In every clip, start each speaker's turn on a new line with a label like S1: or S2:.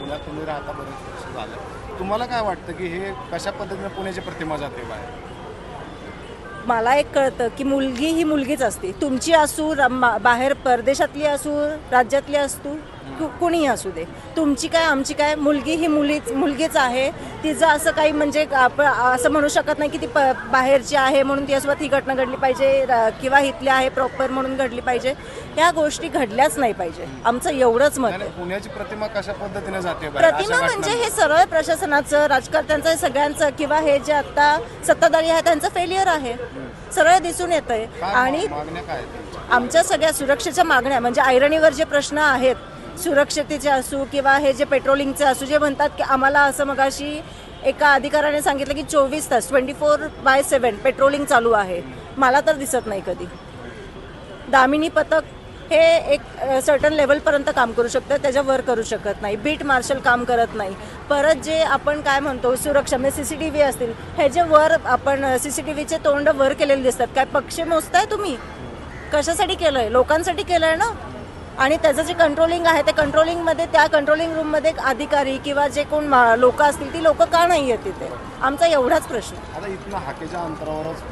S1: पुण्यात तुम्ही राहता बरेच वर्ष झालं, तुम्हाला काय वाटतं की हे कशा पद्धतीने पुण्याची प्रतिमा जाते बाहेर?
S2: मला एक कळतं की मुलगी ही मुलगीच असते, तुमची असू बाहेर परदेशातली असू राज्यातली असू कुणीही असू दे, तुमची काय आमची काय, मुलगी ही मुलगीच आहे. तिचं असं काही म्हणजे आपण असं म्हणू शकत नाही की ती बाहेरची आहे म्हणून तिच्यासोबत ही घटना घडली पाहिजे किंवा इथली आहे प्रॉपर म्हणून घडली पाहिजे. ह्या गोष्टी घडल्याच नाही पाहिजे, आमचं एवढंच मत आहे.
S1: पुण्याची प्रतिमा कशा पद्धतीने जाते बाहेर?
S2: प्रतिमा म्हणजे हे सरळ प्रशासनाचं, राजकारत्यांचं, सगळ्यांचं किंवा हे जे आता सत्ताधारी आहे त्यांचं फेलियर आहे, सरळ दिसून येत आहे. आणि
S1: मागण्या काय आहेत तुमच्या?
S2: आमच्या सगळ्या सुरक्षेच्या मागण्या म्हणजे ऐरणीवर जे प्रश्न आहेत सुरक्षतेचे असू किंवा हे जे पेट्रोलिंगचे असू, जे म्हणतात की आम्हाला असं मगाशी एका अधिकाऱ्याने सांगितलं की 24 तास 24/7 पेट्रोलिंग चालू आहे. मला तर दिसत नाही कधी. दामिनी पथक हे एक सर्टन लेवलपर्यंत काम करू शकतं, त्याच्यावर करू शकत नाही. बीट मार्शल काम करत नाही. परत जे आपण काय म्हणतो सुरक्षा म्हणजे CCTV असतील, हे जे वर आपण CCTVचे तोंड वर केलेले दिसतात, काय पक्ष मोजताय तुम्ही? कशासाठी केलं आहे? लोकांसाठी केलं आहे ना. आणि त्याचं जे कंट्रोलिंग आहे ते कंट्रोलिंगमध्ये, त्या कंट्रोलिंग रूममध्ये अधिकारी किंवा जे कोण लोक असतील ती लोक का नाही आहेत तिथे? आमचा एवढाच प्रश्न.
S1: आता इथनं हाकेच्या अंतरावरच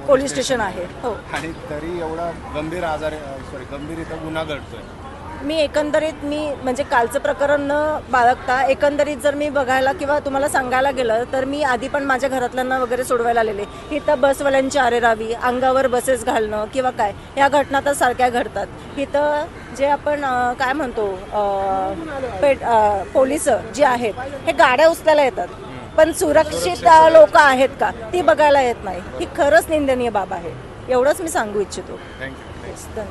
S2: पोलीस स्टेशन आहे. हो.
S1: आणि तरी एवढा गंभीर इथं गुन्हा घडतोय.
S2: मी म्हणजे कालचं प्रकरण न बाळगता एकंदरीत जर मी बघायला किंवा तुम्हाला सांगायला गेलं तर मी आधी पण माझ्या घरातल्यांना वगैरे सोडवायला आलेले. इथं बसवाल्यांची आरेरावी, अंगावर बसेस घालणं किंवा काय, ह्या घटना तर सारख्या घडतात. इथं जे आपण काय म्हणतो पोलिस जे आहेत हे गाड्या उचलायला येतात, पण सुरक्षित लोक आहेत का ती बघायला येत नाही. ही खरंच निंदनीय बाब आहे. एवढंच मी सांगू इच्छितो.
S1: थँक्यू.